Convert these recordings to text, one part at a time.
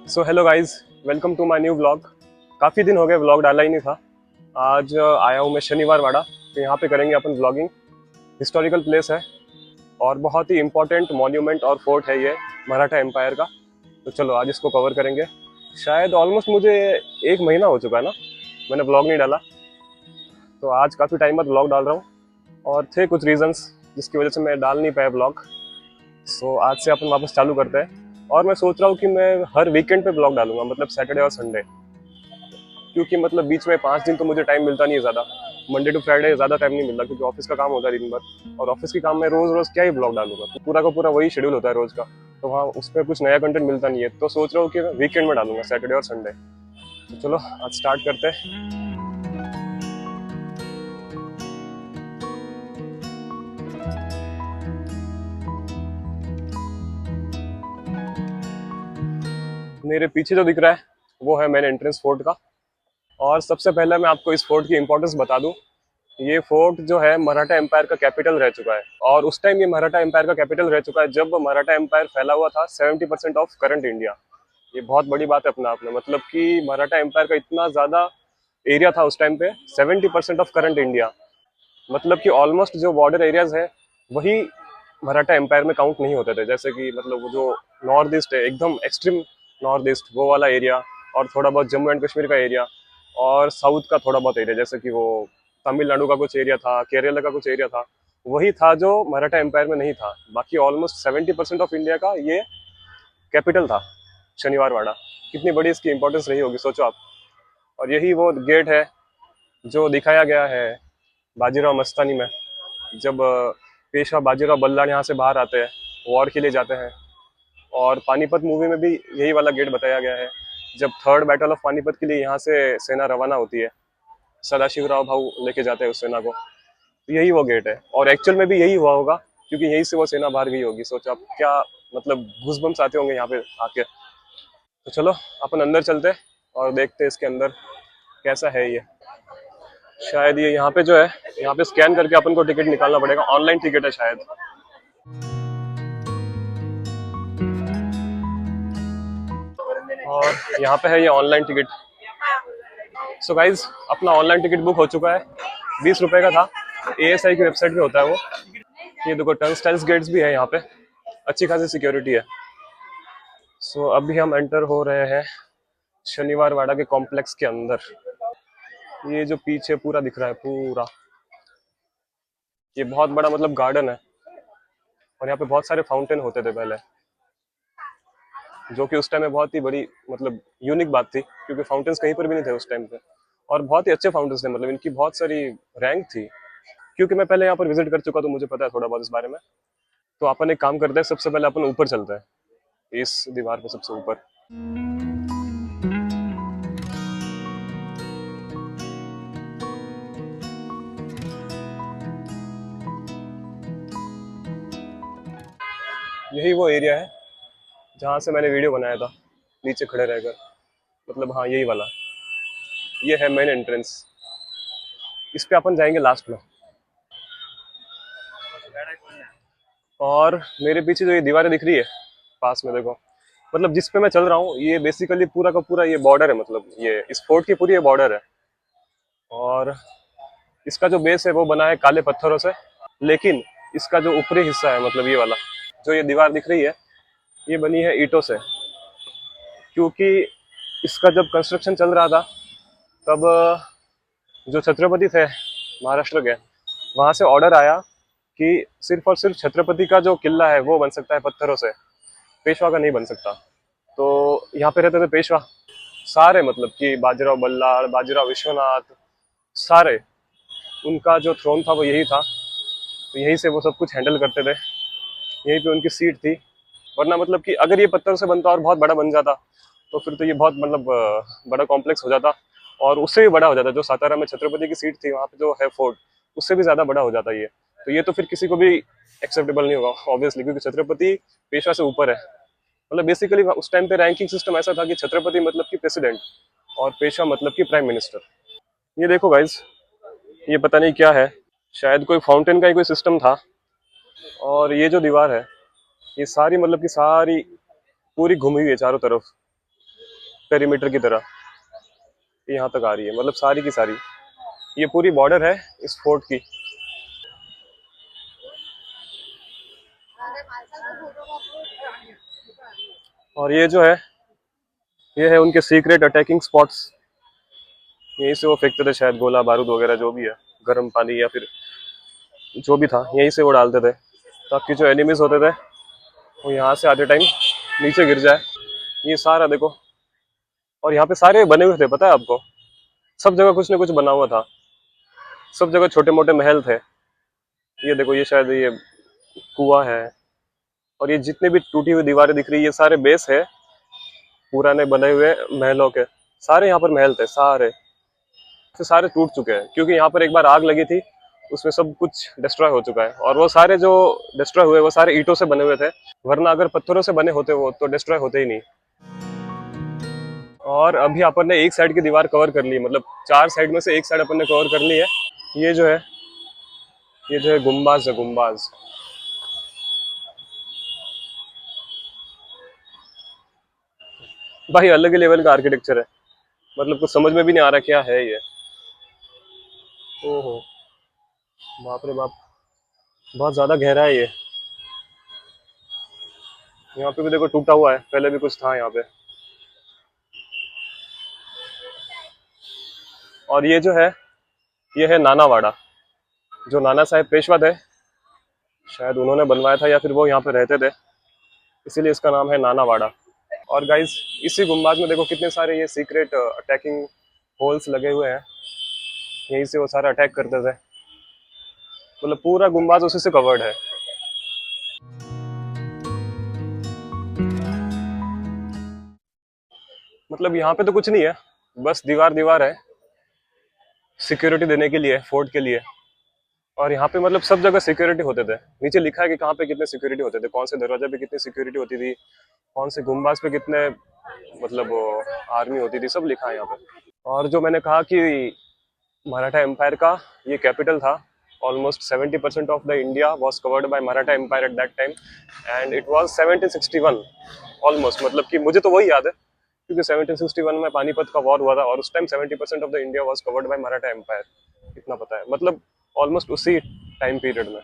So hello guys, welcome to my new vlog. काफ़ी दिन हो गए व्लॉग डाला ही नहीं था। आज आया हूँ मैं शनिवार वाड़ा, तो यहाँ पे करेंगे अपन व्लॉगिंग। हिस्टोरिकल प्लेस है और बहुत ही इम्पोर्टेंट मॉन्यूमेंट और फोर्ट है ये मराठा एम्पायर का। तो चलो आज इसको कवर करेंगे। शायद ऑलमोस्ट मुझे 1 महीना हो चुका है ना, मैंने व्लॉग नहीं डाला। तो आज काफ़ी टाइम बाद व्लॉग डाल रहा हूँ और थे कुछ रीजंस जिसकी वजह से मैं डाल नहीं पाया व्लॉग। सो आज से अपन वापस चालू करते हैं। और मैं सोच रहा हूँ कि मैं हर वीकेंड पे ब्लॉग डालूंगा, मतलब सैटरडे और संडे। क्योंकि मतलब बीच में 5 दिन तो मुझे टाइम मिलता नहीं है ज़्यादा। मंडे टू फ्राइडे ज़्यादा टाइम नहीं मिलता क्योंकि ऑफिस का काम होता है दिन भर, और ऑफिस के काम में रोज़ रोज़ क्या ही ब्लॉग डालूंगा, तो पूरा का पूरा वही शेड्यूल होता है रोज़ का। तो वहाँ उस पर कुछ नया कंटेंट मिलता नहीं है, तो सोच रहा हूँ कि वीकेंड में डालूंगा, सैटरडे और संडे। तो चलो आज स्टार्ट करते हैं। मेरे पीछे जो दिख रहा है वो है मेन एंट्रेंस फोर्ट का। और सबसे पहले मैं आपको इस फोर्ट की इंपॉर्टेंस बता दूं। ये फोर्ट जो है मराठा एम्पायर का कैपिटल रह चुका है, और उस टाइम ये मराठा एम्पायर का कैपिटल रह चुका है जब मराठा एम्पायर फैला हुआ था 70% ऑफ करंट इंडिया। ये बहुत बड़ी बात है अपने आप में, मतलब कि मराठा एम्पायर का इतना ज्यादा एरिया था उस टाइम पे, 70% ऑफ करंट इंडिया। मतलब कि ऑलमोस्ट जो बॉर्डर एरियाज है वही मराठा एम्पायर में काउंट नहीं होते थे। जैसे कि मतलब वो जो नॉर्थ ईस्ट है, एकदम एक्सट्रीम नॉर्थ ईस्ट वो वाला एरिया, और थोड़ा बहुत जम्मू एंड कश्मीर का एरिया, और साउथ का थोड़ा बहुत एरिया, जैसे कि वो तमिलनाडु का कुछ एरिया था, केरला का कुछ एरिया था, वही था जो मराठा एम्पायर में नहीं था। बाकी ऑलमोस्ट 70% ऑफ इंडिया का ये कैपिटल था, शनिवार वाड़ा। कितनी बड़ी इसकी इंपॉर्टेंस रही होगी सोचो आप। और यही वो गेट है जो दिखाया गया है बाजीराव मस्तानी में, जब पेशवा बाजीराव बल्लान यहाँ से बाहर आते हैं, वॉर के लिए जाते हैं। और पानीपत मूवी में भी यही वाला गेट बताया गया है, जब थर्ड बैटल ऑफ पानीपत के लिए यहाँ से सेना रवाना होती है, सदाशिवराव भाऊ लेके जाते हैं उस सेना को। तो यही वो गेट है, और एक्चुअल में भी यही हुआ होगा क्योंकि यहीं से वो सेना बाहर गई होगी। सोचो आप, क्या मतलब घूसबम्स आते होंगे यहाँ पे आके। तो चलो अपन अंदर चलते हैं और देखते हैं इसके अंदर कैसा है ये। शायद ये यहाँ पे जो है, यहाँ पे स्कैन करके अपन को टिकट निकालना पड़ेगा, ऑनलाइन टिकट है शायद। और यहाँ पे है ये ऑनलाइन टिकट। सो गाइज, अपना ऑनलाइन टिकट बुक हो चुका है। 20 रुपए का था, एएसआई की वेबसाइट पे होता है वो। ये देखो टर्नस्टाइल्स गेट्स भी है यहाँ पे, अच्छी खासी सिक्योरिटी है। सो अभी हम एंटर हो रहे हैं शनिवार वाड़ा के कॉम्प्लेक्स के अंदर। ये जो पीछे पूरा दिख रहा है पूरा, ये बहुत बड़ा मतलब गार्डन है। और यहाँ पे बहुत सारे फाउंटेन होते थे पहले, जो कि उस टाइम में बहुत ही बड़ी मतलब यूनिक बात थी, क्योंकि फाउंटेन्स कहीं पर भी नहीं थे उस टाइम पे। और बहुत ही अच्छे फाउंटेन्स थे, मतलब इनकी बहुत सारी रैंक थी। क्योंकि मैं पहले यहाँ पर विजिट कर चुका, तो मुझे पता है थोड़ा बहुत इस बारे में। तो अपन एक काम करते हैं, सबसे पहले अपन ऊपर चलते हैं, इस दीवार पे सबसे ऊपर। यही वो एरिया है जहाँ से मैंने वीडियो बनाया था नीचे खड़े रहकर, मतलब हाँ यही वाला। ये है मेन एंट्रेंस, इस पे अपन जाएंगे लास्ट में। और मेरे पीछे जो ये दीवारें दिख रही है पास में देखो, मतलब जिस पे मैं चल रहा हूँ ये बेसिकली पूरा का पूरा ये बॉर्डर है, मतलब ये इस फोर्ट की पूरी ये बॉर्डर है। और इसका जो बेस है वो बना है काले पत्थरों से, लेकिन इसका जो ऊपरी हिस्सा है, मतलब ये वाला जो ये दीवार दिख रही है, ये बनी है ईंटों से। क्योंकि इसका जब कंस्ट्रक्शन चल रहा था तब जो छत्रपति थे महाराष्ट्र के, वहां से ऑर्डर आया कि सिर्फ और सिर्फ छत्रपति का जो किला है वो बन सकता है पत्थरों से, पेशवा का नहीं बन सकता। तो यहाँ पे रहते थे पेशवा सारे, मतलब कि बाजीराव बल्लाळ, बाजीराव विश्वनाथ, सारे, उनका जो थ्रोन था वो यही था। तो यहीं से वो सब कुछ हैंडल करते थे, यहीं पे उनकी सीट थी। वरना मतलब कि अगर ये पत्थर से बनता और बहुत बड़ा बन जाता, तो फिर तो ये बहुत मतलब बड़ा कॉम्प्लेक्स हो जाता, और उससे भी बड़ा हो जाता। जो सातारा में छत्रपति की सीट थी वहाँ पे जो है फोर्ट, उससे भी ज्यादा बड़ा हो जाता ये। तो ये तो फिर किसी को भी एक्सेप्टेबल नहीं होगा ऑब्वियसली, क्योंकि छत्रपति पेशवा से ऊपर है। मतलब बेसिकली उस टाइम पे रैंकिंग सिस्टम ऐसा था कि छत्रपति मतलब कि प्रेसिडेंट, और पेशवा मतलब कि प्राइम मिनिस्टर। ये देखो गाइज, ये पता नहीं क्या है, शायद कोई फाउंटेन का ही कोई सिस्टम था। और ये जो दीवार है, ये सारी मतलब कि सारी पूरी घूमी हुई है चारों तरफ। पेरीमीटर की तरह यहाँ तक आ रही है, मतलब सारी की सारी। ये पूरी बॉर्डर है इस फोर्ट की। और ये जो है, ये है उनके सीक्रेट अटैकिंग स्पॉट्स। यहीं से वो फेंकते थे शायद गोला बारूद वगैरह, जो भी है, गर्म पानी या फिर जो भी था, यहीं से वो डालते थे ताकि जो एनिमीज होते थे वो यहाँ से आते टाइम नीचे गिर जाए। ये सारा देखो, और यहाँ पे सारे बने हुए थे, पता है आपको? सब जगह कुछ ना कुछ बना हुआ था, सब जगह छोटे मोटे महल थे। ये देखो, ये शायद ये कुआं है। और ये जितने भी टूटी हुई दीवारें दिख रही है, ये सारे बेस है पुराने बने हुए महलों के। सारे यहाँ पर महल थे, सारे तो सारे टूट चुके हैं क्योंकि यहाँ पर एक बार आग लगी थी, उसमें सब कुछ डिस्ट्रॉय हो चुका है। और वो सारे जो डिस्ट्रॉय हुए वो सारे ईंटों से बने हुए थे, वरना अगर पत्थरों से बने होते वो तो डिस्ट्रॉय होते ही नहीं। और अभी अपन ने एक साइड की दीवार कवर कर ली, मतलब 4 साइड में से एक साइड अपन ने कवर कर ली है। ये जो है, ये जो है गुम्बाज है, गुम्बाज। भाई अलग ही लेवल का आर्किटेक्चर है, मतलब कुछ समझ में भी नहीं आ रहा क्या है ये। ओहो, बाप रे बाप, बहुत ज्यादा गहरा है ये। यहाँ पे भी देखो टूटा हुआ है, पहले भी कुछ था यहाँ पे। और ये जो है, ये है नानावाड़ा। जो नाना साहेब पेशवा थे, शायद उन्होंने बनवाया था या फिर वो यहाँ पे रहते थे, इसीलिए इसका नाम है नानावाड़ा। और गाइज, इसी गुम्बाद में देखो कितने सारे ये सीक्रेट अटैकिंग होल्स लगे हुए हैं, यहीं से वो सारा अटैक करते थे। मतलब पूरा गुम्बाद उसी से कवर्ड है। मतलब यहाँ पे तो कुछ नहीं है, बस दीवार दीवार है सिक्योरिटी देने के लिए, फोर्ट के लिए। और यहाँ पे मतलब सब जगह सिक्योरिटी होते थे, नीचे लिखा है कि कहाँ पे कितने सिक्योरिटी होते थे, कौन से दरवाजे पे कितनी सिक्योरिटी होती थी, कौन से गुम्बाज पे कितने, मतलब आर्मी होती थी, सब लिखा है यहाँ पे। और जो मैंने कहा कि मराठा एम्पायर का ये कैपिटल था, almost 70% of the India was covered by Maratha empire at that time, and it was 1761 almost. मतलब कि मुझे तो वही याद है क्योंकि 1761 में पानीपत का वॉर हुआ था और उस time 70% of the India was covered by Maratha empire, इतना पता है, मतलब ऑलमोस्ट उसी टाइम पीरियड में।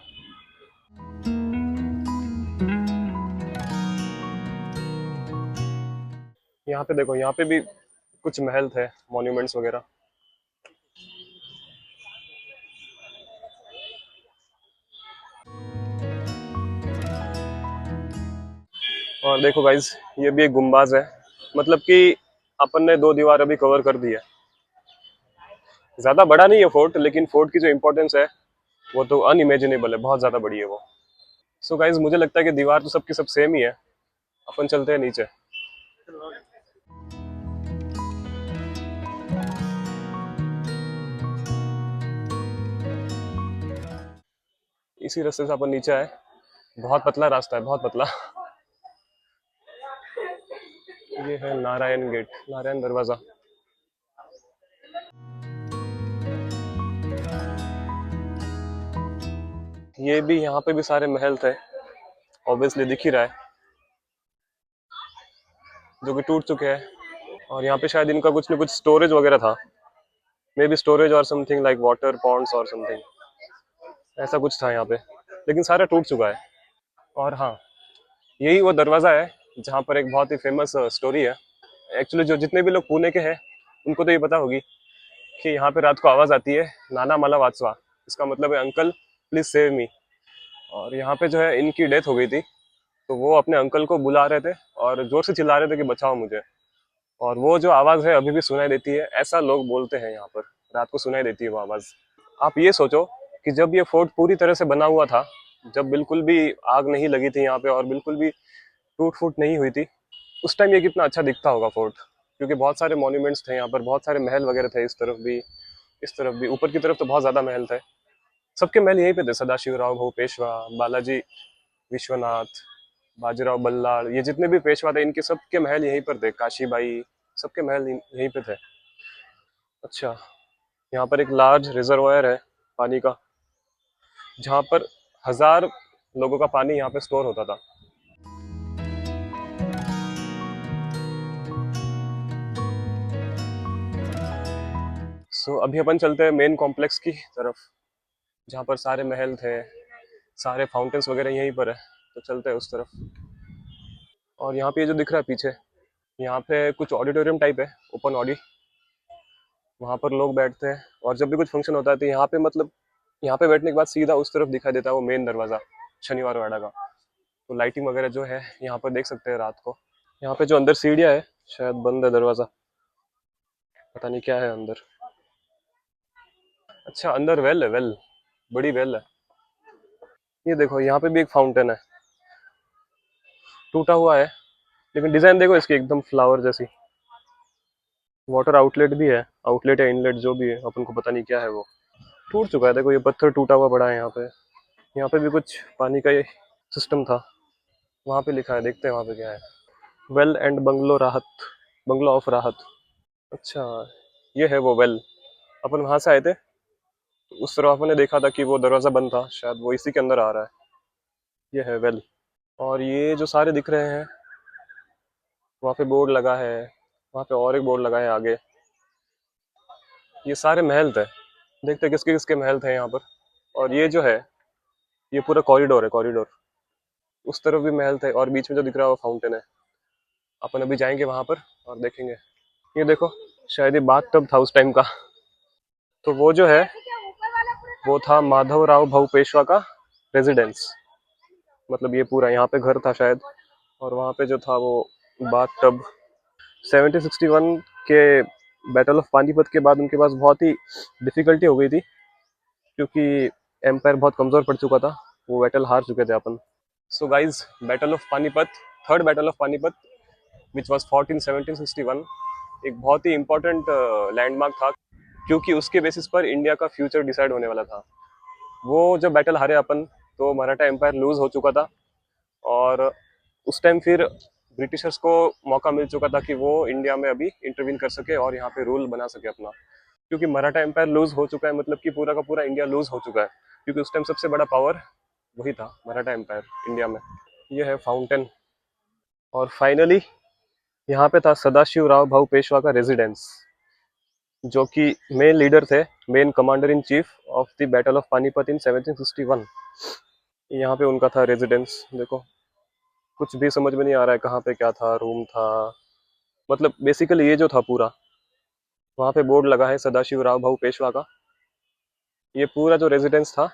यहाँ पे देखो, यहाँ पे भी कुछ महल थे, मॉन्यूमेंट्स वगैरह। और देखो गाइज, ये भी एक गुम्बाज है, मतलब कि अपन ने 2 दीवार अभी कवर कर दी है। ज्यादा बड़ा नहीं है फोर्ट, लेकिन फोर्ट की जो इंपॉर्टेंस है वो तो अनइमेजिनेबल है, बहुत ज्यादा बड़ी है वो। सो गाइज, मुझे लगता है कि दीवार तो सबकी सब सेम ही है, अपन चलते हैं नीचे। इसी रास्ते से अपन नीचे आए, बहुत पतला रास्ता है, बहुत पतला। ये है नारायण गेट, नारायण दरवाजा। ये भी, यहाँ पे भी सारे महल थे, ऑब्वियसली दिख ही रहा है, जो कि टूट चुके हैं। और यहाँ पे शायद इनका कुछ ना कुछ स्टोरेज वगैरह था, मे बी स्टोरेज और समथिंग लाइक वाटर पॉन्ड्स और समथिंग, ऐसा कुछ था यहाँ पे, लेकिन सारा टूट चुका है। और हाँ, यही वो दरवाजा है जहाँ पर एक बहुत ही फेमस स्टोरी है। एक्चुअली जो जितने भी लोग पुणे के हैं उनको तो ये पता होगी कि यहाँ पे रात को आवाज आती है, नाना मला वाचवा, इसका मतलब है अंकल प्लीज सेव मी। और यहाँ पे जो है इनकी डेथ हो गई थी, तो वो अपने अंकल को बुला रहे थे और जोर से चिल्ला रहे थे कि बचाओ मुझे। और वो जो आवाज है अभी भी सुनाई देती है, ऐसा लोग बोलते हैं, यहाँ पर रात को सुनाई देती है वो आवाज। आप ये सोचो कि जब ये फोर्ट पूरी तरह से बना हुआ था, जब बिल्कुल भी आग नहीं लगी थी यहाँ पे और बिल्कुल भी टूट फूट नहीं हुई थी, उस टाइम ये कितना अच्छा दिखता होगा फोर्ट। क्योंकि बहुत सारे मॉन्यूमेंट्स थे यहाँ पर, बहुत सारे महल वगैरह थे, इस तरफ भी इस तरफ भी, ऊपर की तरफ तो बहुत ज्यादा महल थे। सबके महल यहीं पे थे, सदाशिवराव भाऊ पेशवा, बालाजी विश्वनाथ, बाजीराव बल्लाळ, ये जितने भी पेशवा थे इनके सबके महल यहीं पर थे, काशीबाई, सबके महल यहीं पे थे। अच्छा, यहाँ पर एक लार्ज रिजर्वायर है पानी का, जहाँ पर 1000 लोगों का पानी यहाँ पे स्टोर होता था। सो अभी अपन चलते हैं मेन कॉम्प्लेक्स की तरफ, जहाँ पर सारे महल थे, सारे फाउंटेन्स वगैरह यहीं पर है। तो चलते हैं उस तरफ। और यहाँ पे जो दिख रहा है पीछे, यहाँ पे कुछ ऑडिटोरियम टाइप है, ओपन ऑडी। वहाँ पर लोग बैठते हैं और जब भी कुछ फंक्शन होता है तो यहाँ पे मतलब यहाँ पे बैठने के बाद सीधा उस तरफ दिखाई देता है वो मेन दरवाज़ा शनिवार वाड़ा का। तो लाइटिंग वगैरह जो है यहाँ पर देख सकते हैं रात को। यहाँ पे जो अंदर सीढ़ियाँ है, शायद बंद है दरवाज़ा, पता नहीं क्या है अंदर। अच्छा, अंदर वेल है, वेल, बड़ी वेल है। ये देखो यहाँ पे भी एक फाउंटेन है, टूटा हुआ है लेकिन डिजाइन देखो इसकी एकदम फ्लावर जैसी। वाटर आउटलेट भी है, आउटलेट या इनलेट जो भी है, अपन को पता नहीं क्या है वो। टूट चुका है, देखो ये पत्थर टूटा हुआ पड़ा है यहाँ पे। यहाँ पे भी कुछ पानी का ये सिस्टम था, वहाँ पे लिखा है, देखते हैं वहाँ पे क्या है। वेल एंड बंगलो राहत, बंगलो ऑफ राहत। अच्छा, ये है वो वेल। अपन वहाँ से आए थे, तो उस तरफ अपन ने देखा था कि वो दरवाज़ा बंद था, शायद वो इसी के अंदर आ रहा है। ये है वेल। और ये जो सारे दिख रहे हैं, वहाँ पे बोर्ड लगा है, वहाँ पे और एक बोर्ड लगा है आगे। ये सारे महल थे, देखते हैं किसके किसके महल थे यहाँ पर। और ये जो है, ये पूरा कॉरिडोर है, कॉरिडोर। उस तरफ भी महल थे और बीच में जो दिख रहा है वो फाउंटेन है। अपन अभी जाएंगे वहां पर और देखेंगे। ये देखो, शायद ये बाथ टब था उस टाइम का। तो वो जो है वो था माधव राव भाऊ पेशवा का रेजिडेंस, मतलब ये पूरा यहाँ पे घर था शायद। और वहाँ पे जो था वो बाथ टब। 1761 के बैटल ऑफ पानीपत के बाद उनके पास बहुत ही डिफिकल्टी हो गई थी, क्योंकि एम्पायर बहुत कमजोर पड़ चुका था, वो बैटल हार चुके थे अपन। So guys, battle of Panipat, third battle of Panipat which was fought in 1761, एक बहुत ही इंपॉर्टेंट लैंडमार्क था, क्योंकि उसके बेसिस पर इंडिया का फ्यूचर डिसाइड होने वाला था। वो जब बैटल हारे अपन, तो मराठा एम्पायर लूज हो चुका था। और उस टाइम फिर ब्रिटिशर्स को मौका मिल चुका था कि वो इंडिया में अभी इंटरवीन कर सके और यहाँ पे रूल बना सके अपना। क्योंकि मराठा एम्पायर लूज हो चुका है, मतलब कि पूरा का पूरा इंडिया लूज हो चुका है, क्योंकि उस टाइम सबसे बड़ा पावर वही था, मराठा एम्पायर इंडिया में। ये है फाउंटेन। और फाइनली यहाँ पे था सदाशिव राव भाऊ पेशवा का रेजिडेंस, जो कि मेन लीडर थे, main commander in chief of the battle of Panipat in 1761। यहाँ पे उनका था रेजिडेंस। देखो, कुछ भी समझ में नहीं आ रहा है कहाँ पे क्या था, रूम था, मतलब बेसिकली ये जो था पूरा, वहाँ पे बोर्ड लगा है सदाशिव राव भाऊ पेशवा का। ये पूरा जो रेजिडेंस था,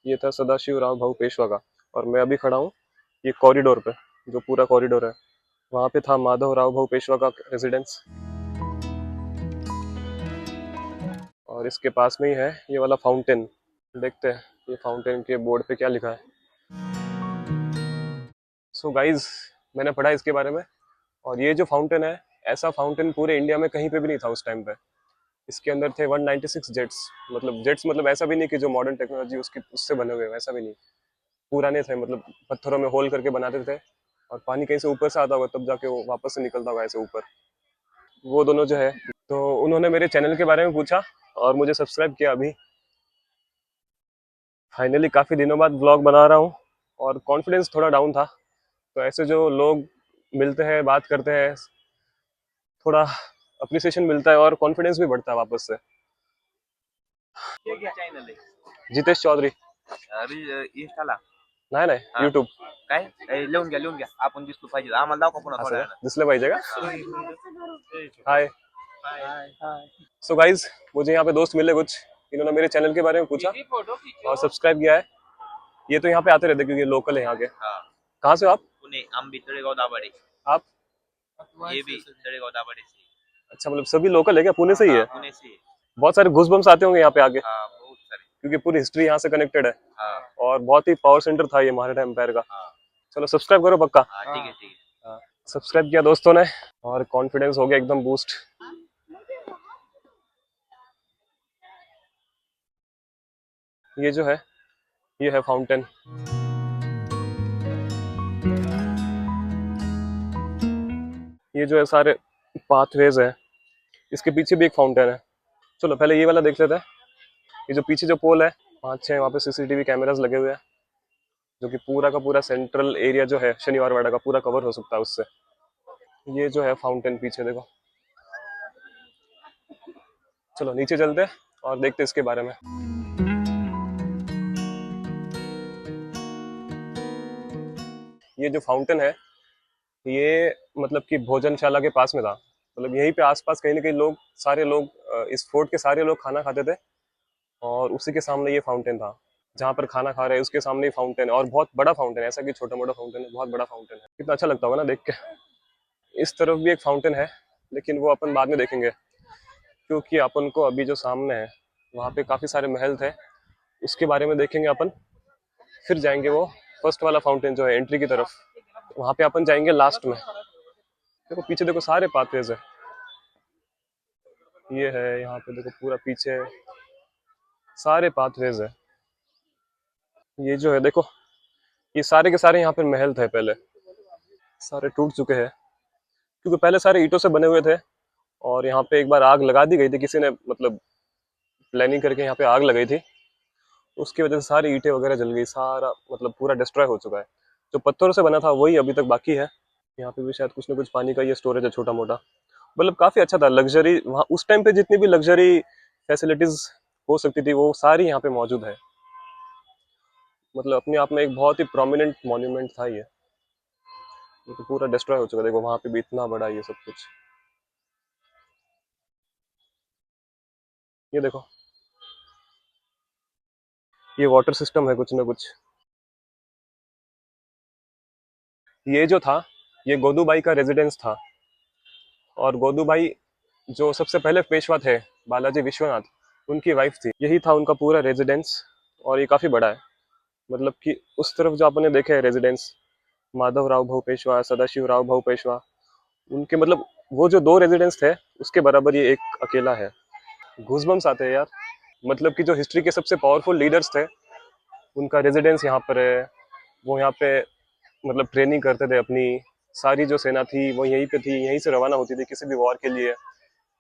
ये था सदाशिव राव भाऊ पेशवा का। और मैं अभी खड़ा हूँ ये कॉरिडोर पे, जो पूरा कॉरिडोर है, वहाँ पे था माधव राव भाऊ पेशवा का रेजिडेंस। और इसके पास में ही है ये वाला फाउंटेन। देखते हैं ये फाउंटेन के बोर्ड पे क्या लिखा है। सो गाइज, मैंने पढ़ा इसके बारे में, और ये जो फाउंटेन है, ऐसा फाउंटेन पूरे इंडिया में कहीं पे भी नहीं था उस टाइम पे। इसके अंदर थे 196 जेट्स, मतलब जेट्स मतलब ऐसा भी नहीं कि जो मॉडर्न टेक्नोलॉजी उसकी उससे बने हुए, वैसा भी नहीं। पुराने थे, मतलब पत्थरों में होल करके बनाते थे, और पानी कहीं से ऊपर से आता होगा तब जाके वो वापस से निकलता होगा ऐसे ऊपर। वो दोनों जो है, तो उन्होंने मेरे चैनल के बारे में पूछा और मुझे सब्सक्राइब किया अभी। फाइनली काफ़ी दिनों बाद ब्लॉग बना रहा हूँ, और कॉन्फिडेंस थोड़ा डाउन था। तो ऐसे जो लोग मिलते हैं, बात करते हैं, थोड़ा अप्रिसिएशन मिलता है और कॉन्फिडेंस भी बढ़ता है वापस से। चॅनल जितेश चौधरी। आहे इंस्टाला नाही नाही, हा. यूट्यूब. काय लिहून घ्या आपण दिसलो पाहिजे आम्हाला दाखवा पुन्हा असं थोड्या का? दिसलं पाहिजे का? हाय. सो गाइज, मुझे यहाँ पे दोस्त मिले कुछ, इन्होंने मेरे चैनल के बारे में पूछा और सब्सक्राइब किया है। ये तो यहाँ पे आते रहते क्योंकि लोकल है यहाँ के। हाँ. कहाँ से हो आप? पुणे आंबी तळेगाव दाभाडे आप? ये भी तळेगाव दाभाडे से अच्छा, मतलब सभी लोकल है क्या? पुणे से ही है? पुणे से बहुत सारे घुस बम्स आते होंगे यहाँ पे आके, हाँ बहुत सारे क्योंकि पूरी हिस्ट्री यहाँ से कनेक्टेड है। हाँ और बहुत ही पावर सेंटर था ये मराठा एम्पायर का। हाँ चलो सब्सक्राइब करो पक्का। हाँ ठीक है ठीक है हाँ, सब्सक्राइब किया दोस्तों ने और कॉन्फिडेंस हो गया एकदम बूस्ट। ये जो है, ये है फाउंटेन। ये जो है सारे पाथवेज है, इसके पीछे भी एक फाउंटेन है। चलो पहले ये वाला देख लेते हैं। ये जो पीछे जो पोल है, 5-6 वहाँ पे सीसीटीवी कैमरास लगे हुए हैं, जो कि पूरा का पूरा सेंट्रल एरिया जो है शनिवार वाड़ा का पूरा कवर हो सकता है उससे। ये जो है फाउंटेन पीछे देखो। चलो नीचे चलते हैं और देखते इसके बारे में। ये जो फाउंटेन है ये मतलब कि भोजनशाला के पास में था। मतलब यहीं पे आसपास कहीं ना कहीं लोग, सारे लोग इस फोर्ट के सारे लोग खाना खाते थे, और उसी के सामने ये फाउंटेन था। जहाँ पर खाना खा रहे हैं उसके सामने ही फाउंटेन है, और बहुत बड़ा फाउंटेन है, ऐसा कि छोटा मोटा फाउंटेन है, बहुत बड़ा फाउंटेन है। कितना अच्छा लगता होगा ना देख के। इस तरफ भी एक फाउंटेन है, लेकिन वो अपन बाद में देखेंगे, क्योंकि अपन को अभी जो सामने है वहाँ पे काफ़ी सारे महल थे, उसके बारे में देखेंगे अपन। फिर जाएंगे वो फर्स्ट वाला फाउंटेन जो है एंट्री की तरफ, वहाँ पे अपन जाएंगे लास्ट में। देखो पीछे देखो सारे पाथवेज है, ये है यहाँ पे देखो पूरा पीछे सारे पाथवेज है। ये जो है देखो, ये सारे के सारे यहाँ पे महल थे पहले, सारे टूट चुके हैं, क्योंकि पहले सारे ईंटों से बने हुए थे। और यहाँ पे एक बार आग लगा दी गई थी, किसी ने मतलब प्लानिंग करके यहाँ पे आग लगाई थी, उसकी वजह से सारी ईंटें वगैरह जल गई, सारा मतलब पूरा डिस्ट्रॉय हो चुका है। जो पत्थरों से बना था वही अभी तक बाकी है। यहाँ पे भी शायद कुछ ना कुछ पानी का ये स्टोरेज है छोटा मोटा। मतलब काफी अच्छा था, लग्जरी वहाँ उस टाइम पे जितनी भी लग्जरी फैसिलिटीज हो सकती थी वो सारी यहाँ पे मौजूद है। मतलब अपने आप में एक बहुत ही प्रोमिनेंट मॉन्यूमेंट था ये तो पूरा डिस्ट्रॉय हो चुका है। देखो वहाँ पे भी इतना बड़ा ये सब कुछ, ये देखो ये वाटर सिस्टम है कुछ ना कुछ। ये जो था ये गोदूबाई का रेजिडेंस था, और गोदूबाई जो सबसे पहले पेशवा थे बालाजी विश्वनाथ, उनकी वाइफ थी, यही था उनका पूरा रेजिडेंस। और ये काफ़ी बड़ा है, मतलब कि उस तरफ जो आपने देखे है रेजिडेंस, माधव राव भाऊ पेशवा, सदाशिव राव भाऊ पेशवा, उनके मतलब वो जो दो रेजिडेंस थे उसके बराबर ये एक अकेला है। गूजबम्स आते हैं यार। मतलब कि जो हिस्ट्री के सबसे पावरफुल लीडर्स थे उनका रेजिडेंस यहाँ पर है। वो यहाँ पे मतलब ट्रेनिंग करते थे अपनी, सारी जो सेना थी वो यहीं पे थी, यहीं से रवाना होती थी किसी भी वॉर के लिए।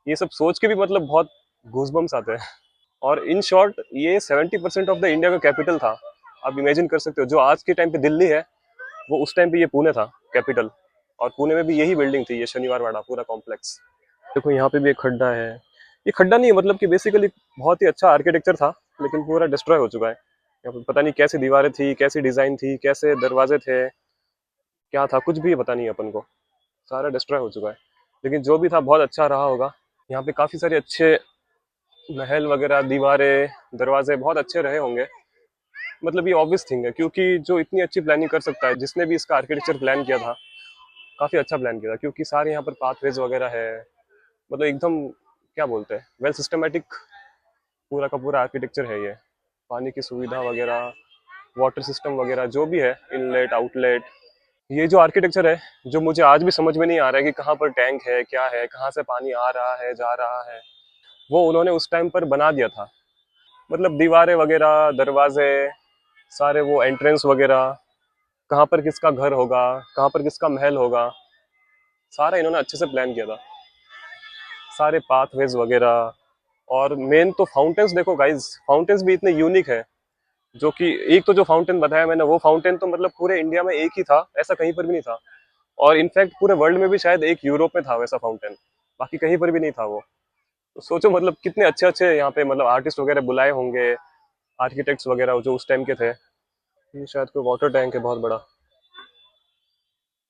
ये सब सोच के भी मतलब बहुत गूजबम्स आते हैं। और इन शॉर्ट ये 70% ऑफ द इंडिया का कैपिटल था। आप इमेजिन कर सकते हो, जो आज के टाइम पे दिल्ली है वो उस टाइम पे ये पुणे था कैपिटल। और पुणे में भी यही बिल्डिंग थी, ये शनिवार वाड़ा पूरा कॉम्प्लेक्स। देखो यहाँ पे भी एक खड्डा है, ये खड्डा नहीं है, मतलब कि बेसिकली बहुत ही अच्छा आर्किटेक्चर था, लेकिन पूरा डिस्ट्रॉय हो चुका है। यहाँ पे पता नहीं कैसी दीवारें थी, कैसी डिजाइन थी, कैसे दरवाजे थे, क्या था कुछ भी पता नहीं अपन को, सारा डिस्ट्रॉय हो चुका है। लेकिन जो भी था बहुत अच्छा रहा होगा। यहाँ पे काफी सारे अच्छे महल वगैरह, दीवारें, दरवाजे बहुत अच्छे रहे होंगे। मतलब ये ऑब्वियस थिंग है, क्योंकि जो इतनी अच्छी प्लानिंग कर सकता है, जिसने भी इसका आर्किटेक्चर प्लान किया था काफी अच्छा प्लान किया था, क्योंकि सारे यहाँ पर पाथवेज वगैरह है। मतलब एकदम क्या बोलते हैं, वेल सिस्टमेटिक पूरा का पूरा आर्किटेक्चर है ये। पानी की सुविधा वगैरह, वाटर सिस्टम वगैरह जो भी है, इनलेट आउटलेट, ये जो आर्किटेक्चर है जो मुझे आज भी समझ में नहीं आ रहा है कि कहाँ पर टैंक है, क्या है, कहाँ से पानी आ रहा है जा रहा है, वो उन्होंने उस टाइम पर बना दिया था। मतलब दीवारें वगैरह, दरवाजे, सारे वो एंट्रेंस वगैरह, कहाँ पर किसका घर होगा, कहाँ पर किसका महल होगा, सारा इन्होंने अच्छे से प्लान किया था। सारे पाथवेज वगैरह, और मेन तो फाउंटेन्स देखो गाइज, फाउंटेन्स भी इतने यूनिक है। जो कि एक तो जो फाउंटेन बताया मैंने, वो फाउंटेन तो मतलब पूरे इंडिया में एक ही था, ऐसा कहीं पर भी नहीं था। और इनफैक्ट पूरे वर्ल्ड में भी शायद एक यूरोप में था वैसा फाउंटेन, बाकी कहीं पर भी नहीं था वो। तो सोचो मतलब कितने अच्छे अच्छे यहाँ पे मतलब आर्टिस्ट वगैरह बुलाए होंगे, आर्किटेक्ट्स वगैरह जो उस टाइम के थे। ये शायद कोई वाटर टैंक है बहुत बड़ा।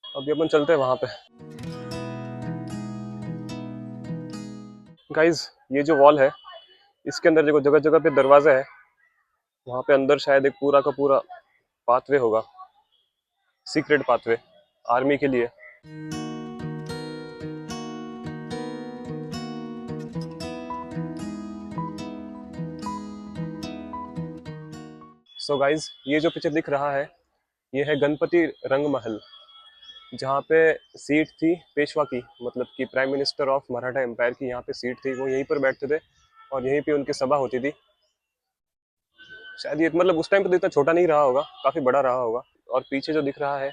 अभी अपन चलते हैं वहां पे। गाइज ये जो वॉल है इसके अंदर देखो जगह जगह पे दरवाजा है, वहां पे अंदर शायद एक पूरा का पूरा पाथवे होगा, सीक्रेट पाथवे आर्मी के लिए। सो गाइज ये जो पीछे दिख रहा है ये है गणपति रंग महल, जहाँ पे सीट थी पेशवा की, मतलब कि prime minister of Maratha empire की यहाँ पे सीट थी, वो यहीं पर बैठते थे और यहीं पे उनकी सभा होती थी। शायद ये मतलब उस टाइम पे तो इतना छोटा नहीं रहा होगा, काफी बड़ा रहा होगा। और पीछे जो दिख रहा है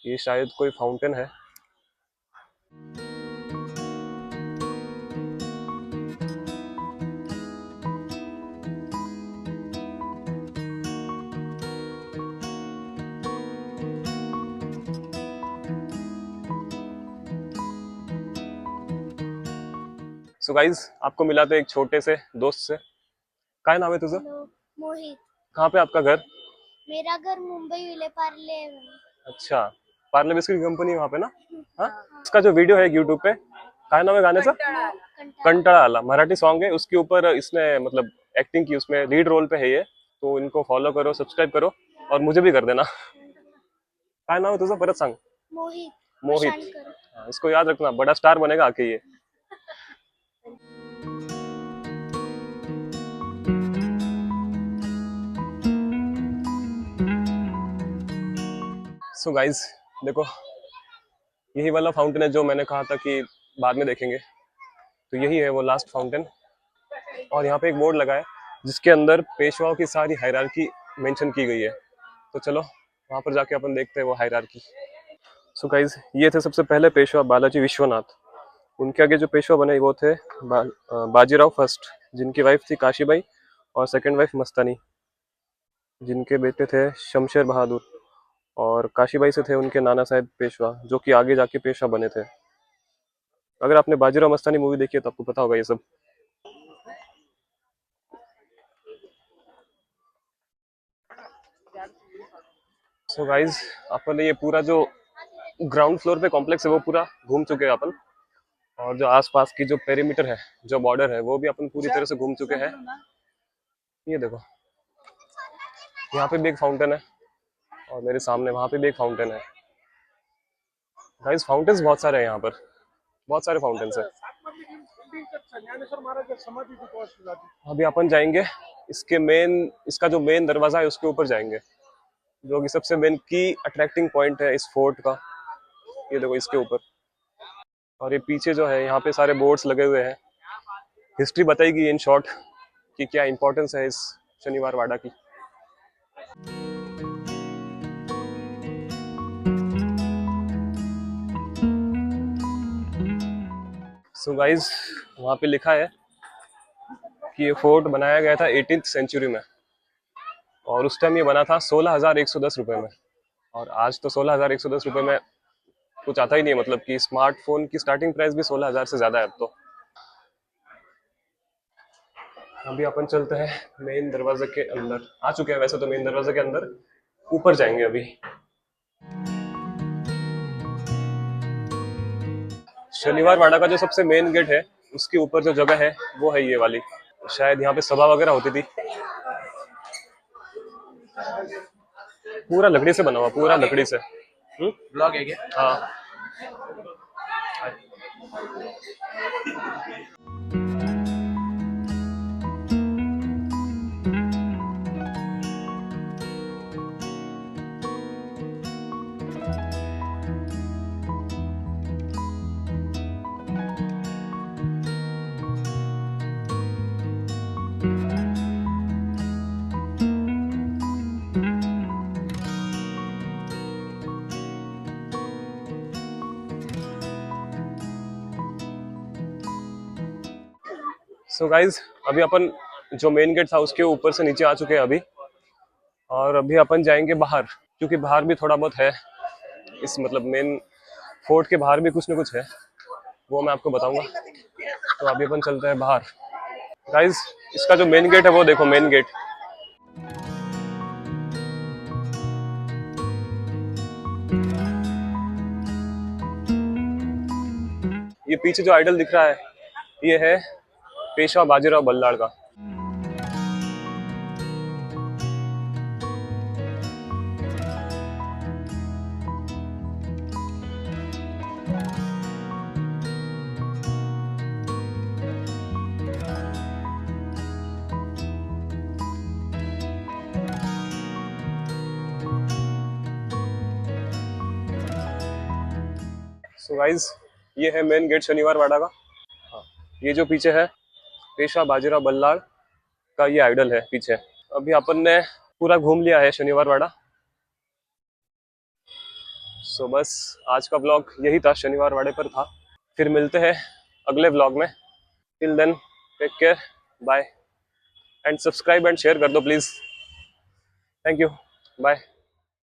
ये शायद कोई फाउंटेन है। सो गाइज आपको मिला था एक छोटे से दोस्त से। क्या नाम है तुझे? हेलो मोहित। कहाँ पे आपका घर? मेरा घर मुंबई विले पार्ले में। अच्छा, पार्ले बिस्किट की कंपनी वहाँ पे ना? हाँ, इसका जो वीडियो है यूट्यूब पे, क्या नाम है गाने का? कंटाळा आला, मराठी सॉन्ग है। उसके ऊपर इसने मतलब एक्टिंग की, उसमें लीड रोल पे है ये। तो इनको फॉलो करो, सब्सक्राइब करो और मुझे भी कर देना। काय नाव है तुझं परत सांग? मोहित। मोहित। शानकर। हाँ, इसको याद रखना, बड़ा स्टार बनेगा आके ये। सो गाइज देखो, यही वाला फाउंटेन है जो मैंने कहा था कि बाद में देखेंगे। तो यही है वो लास्ट फाउंटेन। और यहाँ पे एक बोर्ड लगा है जिसके अंदर पेशवाओं की सारी हायरार्की मेंशन की गई है। तो चलो वहाँ पर जाके अपन देखते हैं वो हायरार्की। सो गाइज ये थे सबसे पहले पेशवा बालाजी विश्वनाथ। उनके आगे जो पेशवा बने वो थे बाजीराव फर्स्ट, जिनकी वाइफ थी काशीबाई, और सेकंड वाइफ मस्तानी, जिनके बेटे थे शमशेर बहादुर। और काशीबाई से थे उनके नाना साहेब पेशवा, जो कि आगे जाके पेशवा बने थे। अगर आपने बाजीराव मस्तानी मूवी देखी है तो आपको पता होगा ये सब। सो गाइज अपन ने ये पूरा जो ग्राउंड फ्लोर पे कॉम्प्लेक्स है वो पूरा घूम चुके हैं अपन। और जो आसपास की जो पेरीमीटर है, जो बॉर्डर है, वो भी अपन पूरी तरह से घूम चुके हैं। ये देखो, यहाँ पे भी एक फाउंटेन है और मेरे सामने वहाँ पे भी एक फाउंटेन है। गाइस फाउंटेन्स बहुत सारे हैं यहाँ पर, बहुत सारे फाउंटेन्स हैं। अभी अपन जाएंगे इसके मेन, इसका जो मेन दरवाजा है उसके ऊपर जाएंगे, जो कि सबसे मेन की अट्रैक्टिंग पॉइंट है इस फोर्ट का। ये देखो इसके ऊपर। और ये पीछे जो है यहाँ पे सारे बोर्ड्स लगे हुए हैं। हिस्ट्री बताएगी इन शॉर्ट कि क्या इंपॉर्टेंस है इस शनिवार वाड़ा की। सो गाइज वहाँ पे लिखा है कि ये फोर्ट बनाया गया था 18th सेंचुरी में, और उस टाइम ये बना था 16,110 रुपए में। और आज तो 16,110 रुपए में कुछ आता ही नहीं है, मतलब कि स्मार्टफोन की स्टार्टिंग प्राइस भी 16,000 से ज्यादा है अब तो। अभी अपन चलते हैं मेन दरवाजे के अंदर। आ चुके हैं वैसे तो मेन दरवाजे के अंदर, ऊपर जाएंगे अभी। शनिवार वाड़ा का जो सबसे मेन गेट है उसके ऊपर जो जगह है वो है ये वाली। शायद यहाँ पे सभा वगैरह होती थी। पूरा लकड़ी से बना हुआ, पूरा लकड़ी से। ब्लॉग है क्या? हाँ। सो गाइज अभी अपन जो मेन गेट था उसके ऊपर से नीचे आ चुके हैं अभी। और अभी अपन जाएंगे बाहर, क्योंकि बाहर भी थोड़ा बहुत है इस मतलब मेन फोर्ट के बाहर भी कुछ ना कुछ है, वो मैं आपको बताऊंगा। तो अभी अपन चलते हैं बाहर। गाइज इसका जो मेन गेट है वो देखो, मेन गेट। ये पीछे जो आइडल दिख रहा है ये है पेशवा बाजीराव बल्लाळ का। सो गाइज ये है मेन गेट शनिवार वाड़ा का। हाँ, ये जो पीछे है पेशवा बाजीराव बल्लाळ का ये आइडल है पीछे। अभी अपन ने पूरा घूम लिया है शनिवार वाड़ा। सो बस आज का ब्लॉग यही था, शनिवार वाड़े पर था। फिर मिलते हैं अगले ब्लॉग में। Till then take care, bye and subscribe and share कर दो प्लीज। Thank you, bye.